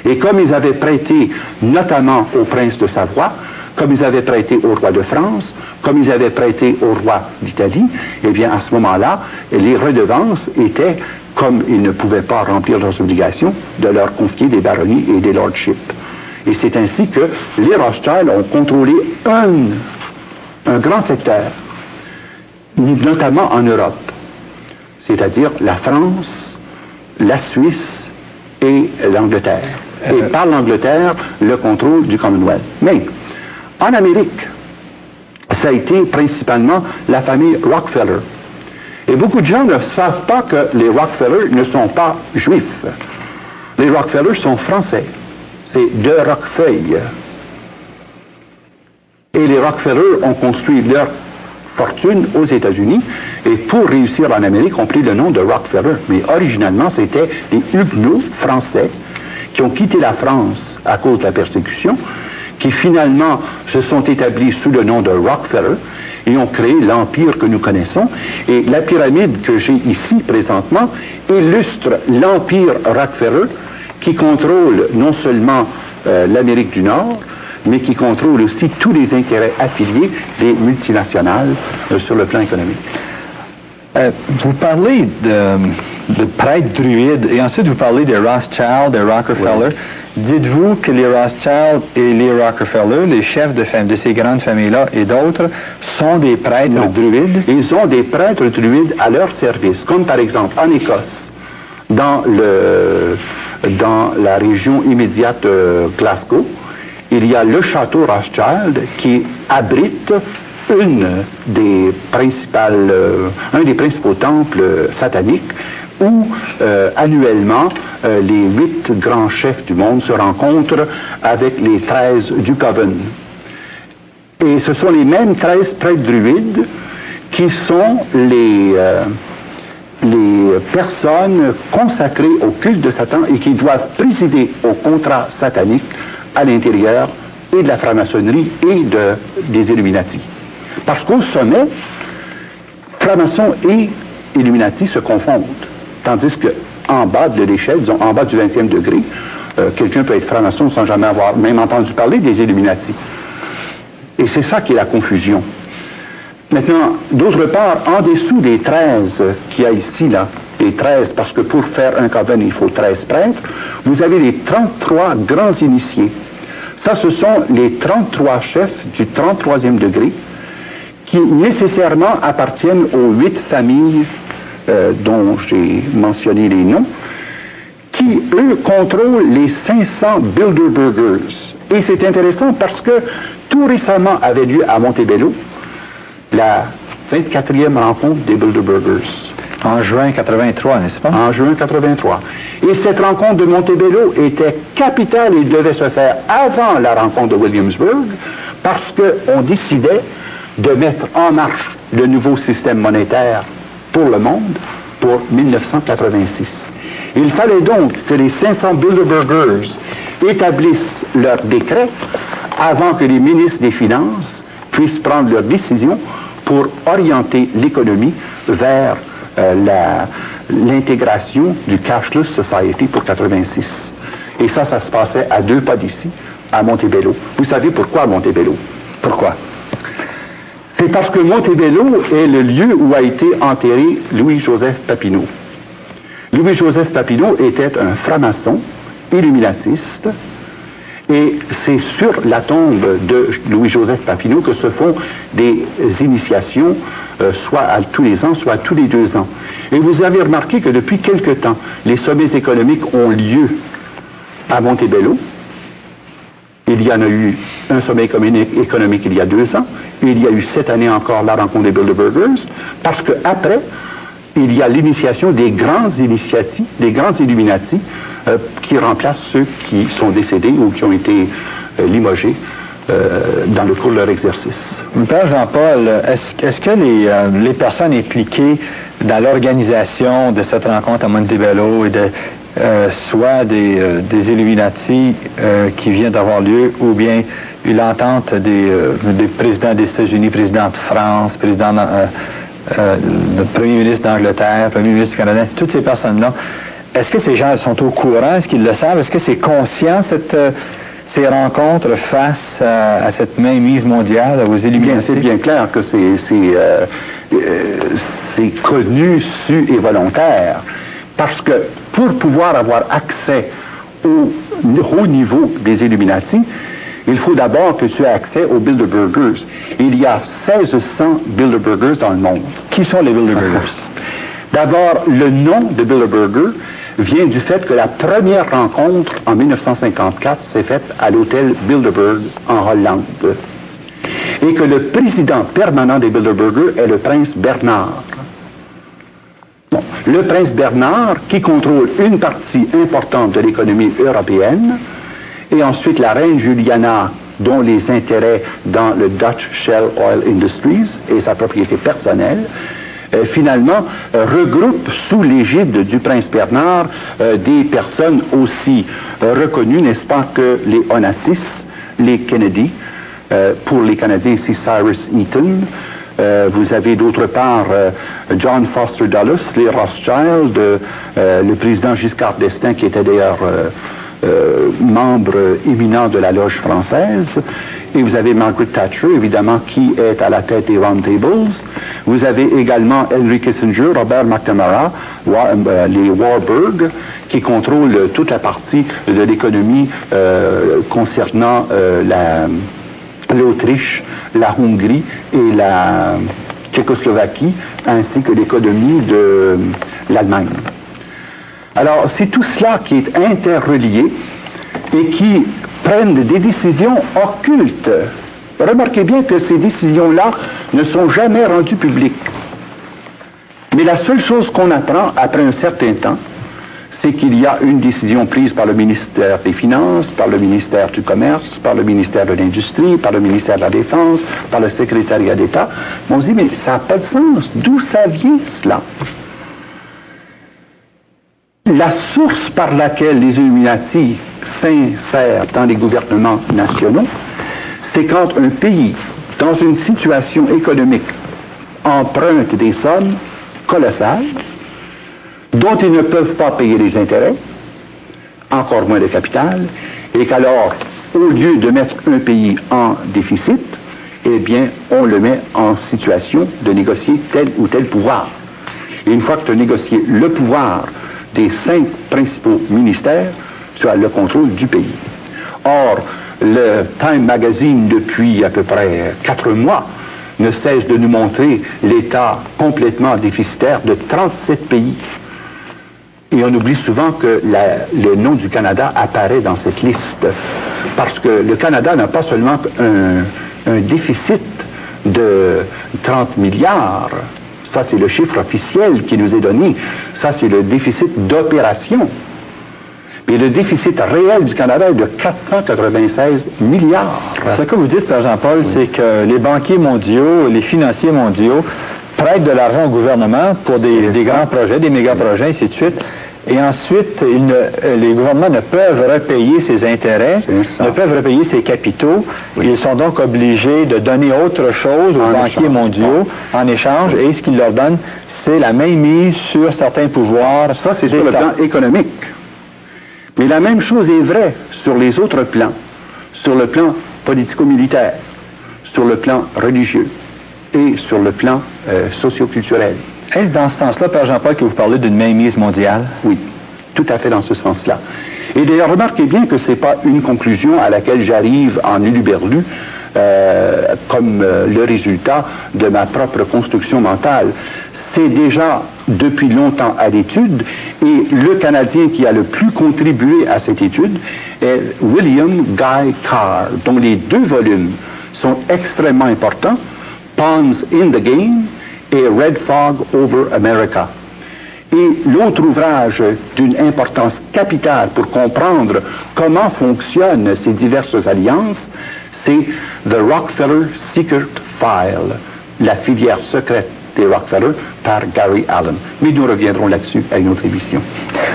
Et comme ils avaient prêté notamment au prince de Savoie, comme ils avaient prêté au roi de France, comme ils avaient prêté au roi d'Italie, eh bien, à ce moment-là, les redevances étaient, comme ils ne pouvaient pas remplir leurs obligations, de leur confier des baronnies et des lordships. Et c'est ainsi que les Rothschild ont contrôlé un grand secteur, notamment en Europe, c'est-à-dire la France, la Suisse et l'Angleterre. Et par l'Angleterre, le contrôle du Commonwealth. Mais en Amérique, ça a été principalement la famille Rockefeller. Et beaucoup de gens ne savent pas que les Rockefeller ne sont pas juifs. Les Rockefeller sont français. C'est de Roquefeuille. Et les Rockefeller ont construit leur fortune aux États-Unis et pour réussir en Amérique, ont pris le nom de Rockefeller. Mais originalement, c'était les Huguenots français qui ont quitté la France à cause de la persécution, qui finalement se sont établis sous le nom de Rockefeller et ont créé l'empire que nous connaissons. Et la pyramide que j'ai ici présentement illustre l'empire Rockefeller qui contrôle non seulement l'Amérique du Nord, mais qui contrôle aussi tous les intérêts affiliés des multinationales sur le plan économique. Vous parlez de prêtres druides et ensuite vous parlez des Rothschild, des Rockefeller. Oui. Dites-vous que les Rothschild et les Rockefeller, les chefs de ces grandes familles-là et d'autres, sont des prêtres druides? Ils ont des prêtres druides à leur service, comme par exemple en Écosse, dans la région immédiate de Glasgow, il y a le château Rothschild qui abrite un des principaux temples sataniques où annuellement les 8 grands chefs du monde se rencontrent avec les 13 du Coven. Et ce sont les mêmes 13 prêtres druides qui sont les personnes consacrées au culte de Satan et qui doivent présider au contrat satanique à l'intérieur et de la franc-maçonnerie et des Illuminati. Parce qu'au sommet, franc-maçon et Illuminati se confondent. Tandis qu'en bas de l'échelle, disons en bas du 20e degré, quelqu'un peut être franc-maçon sans jamais avoir même entendu parler des Illuminati. Et c'est ça qui est la confusion. Maintenant, d'autre part, en dessous des 13 qu'il y a ici, là, les 13, parce que pour faire un coven, il faut 13 prêtres, vous avez les 33 grands initiés. Ça, ce sont les 33 chefs du 33e degré qui nécessairement appartiennent aux 8 familles dont j'ai mentionné les noms, qui, eux, contrôlent les 500 Bilderbergers. Et c'est intéressant parce que tout récemment avait lieu à Montebello la 24e rencontre des Bilderbergers. En juin 83, n'est-ce pas? En juin 83. Et cette rencontre de Montebello était capitale et devait se faire avant la rencontre de Williamsburg parce qu'on décidait de mettre en marche le nouveau système monétaire pour le monde pour 1986. Il fallait donc que les 500 Bilderbergers établissent leur décret avant que les ministres des Finances puissent prendre leurs décisions pour orienter l'économie vers l'intégration du Cashless Society pour 86. Et ça se passait à 2 pas d'ici, à Montebello. Vous savez pourquoi Montebello? Pourquoi? C'est parce que Montebello est le lieu où a été enterré Louis-Joseph Papineau. Louis-Joseph Papineau était un franc-maçon illuminatiste et c'est sur la tombe de Louis-Joseph Papineau que se font des initiations soit à tous les ans, soit tous les 2 ans. Et vous avez remarqué que depuis quelque temps, les sommets économiques ont lieu à Montebello. Il y en a eu un sommet économique il y a 2 ans. Il y a eu cette année encore la rencontre des Bilderbergers, parce qu'après, il y a l'initiation des grands initiatifs, des grands Illuminati, qui remplacent ceux qui sont décédés ou qui ont été limogés dans le cours de leur exercice. Père Jean-Paul, est-ce que les personnes impliquées dans l'organisation de cette rencontre à Montebello et soit des Illuminati qui vient d'avoir lieu, ou bien l'entente des présidents des États-Unis, président de France, le premier ministre d'Angleterre, premier ministre du Canada, toutes ces personnes-là, est-ce que ces gens sont au courant? Est-ce qu'ils le savent? Est-ce que c'est conscient, ces rencontres face à cette mainmise mondiale, aux Illuminati? C'est bien clair que c'est connu, su et volontaire. Parce que pour pouvoir avoir accès au haut niveau des Illuminati, il faut d'abord que tu aies accès aux Bilderbergers. Il y a 1600 Bilderbergers dans le monde. Qui sont les Bilderbergers? D'abord, le nom de Bilderberger vient du fait que la première rencontre en 1954 s'est faite à l'hôtel Bilderberg en Hollande. Et que le président permanent des Bilderberger est le prince Bernard. Bon, le prince Bernard qui contrôle une partie importante de l'économie européenne, et ensuite la reine Juliana dont les intérêts dans le Dutch Shell Oil Industries et sa propriété personnelle, finalement regroupe sous l'égide du prince Bernard des personnes aussi reconnues, n'est-ce pas, que les Onassis, les Kennedy, pour les Canadiens c'est Cyrus Eaton, vous avez d'autre part John Foster Dulles, les Rothschild, le président Giscard d'Estaing qui était d'ailleurs membre éminent de la loge française, et vous avez Margaret Thatcher, évidemment, qui est à la tête des Round Tables. Vous avez également Henry Kissinger, Robert McNamara, les Warburg, qui contrôlent toute la partie de l'économie concernant l'Autriche, la Hongrie et la Tchécoslovaquie, ainsi que l'économie de l'Allemagne. Alors, c'est tout cela qui est interrelié et qui prennent des décisions occultes. Remarquez bien que ces décisions-là ne sont jamais rendues publiques. Mais la seule chose qu'on apprend après un certain temps, c'est qu'il y a une décision prise par le ministère des Finances, par le ministère du Commerce, par le ministère de l'Industrie, par le ministère de la Défense, par le secrétariat d'État. On se dit, mais ça n'a pas de sens. D'où ça vient, cela? La source par laquelle les Illuminati s'insèrent dans les gouvernements nationaux, c'est quand un pays, dans une situation économique, emprunte des sommes colossales, dont ils ne peuvent pas payer les intérêts, encore moins le capital, et qu'alors, au lieu de mettre un pays en déficit, eh bien, on le met en situation de négocier tel ou tel pouvoir. Et une fois que tu as négocié le pouvoir des 5 principaux ministères, tu as le contrôle du pays. Or, le Time Magazine, depuis à peu près 4 mois, ne cesse de nous montrer l'état complètement déficitaire de 37 pays. Et on oublie souvent que le nom du Canada apparaît dans cette liste. Parce que le Canada n'a pas seulement un déficit de 30 milliards, ça c'est le chiffre officiel qui nous est donné, ça c'est le déficit d'opération. Et le déficit réel du Canada est de 496 milliards. Ce que vous dites, Père Jean-Paul, c'est que les banquiers mondiaux, les financiers mondiaux prêtent de l'argent au gouvernement pour des grands projets, des méga-projets, ainsi de suite. Et ensuite, les gouvernements ne peuvent repayer ces intérêts, ne peuvent repayer ces capitaux. Oui. Ils sont donc obligés de donner autre chose aux banquiers mondiaux en échange. Et ce qu'ils leur donnent, c'est la mainmise sur certains pouvoirs. Ça, c'est sur le plan économique. Mais la même chose est vraie sur les autres plans, sur le plan politico-militaire, sur le plan religieux et sur le plan socio-culturel. Est-ce dans ce sens-là, Père Jean-Paul, que vous parlez d'une mainmise mondiale? Oui, tout à fait dans ce sens-là. Et d'ailleurs, remarquez bien que ce n'est pas une conclusion à laquelle j'arrive en huluberlu comme le résultat de ma propre construction mentale. C'est déjà depuis longtemps à l'étude, et le Canadien qui a le plus contribué à cette étude est William Guy Carr, dont les 2 volumes sont extrêmement importants, Pawns in the Game et Red Fog over America. Et l'autre ouvrage d'une importance capitale pour comprendre comment fonctionnent ces diverses alliances, c'est The Rockefeller Secret File, la filière secrète des Rockefeller par Gary Allen. Mais nous reviendrons là-dessus à une autre émission.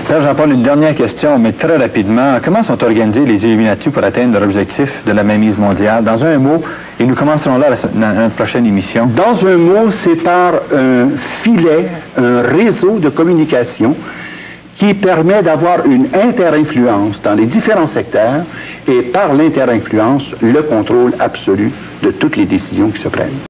Père Jean-Paul, une dernière question, mais très rapidement. Comment sont organisés les Illuminati pour atteindre leur objectif de la mainmise mondiale? Dans un mot, et nous commencerons là dans une prochaine émission. Dans un mot, c'est par un filet, un réseau de communication qui permet d'avoir une interinfluence dans les différents secteurs et par l'interinfluence, le contrôle absolu de toutes les décisions qui se prennent.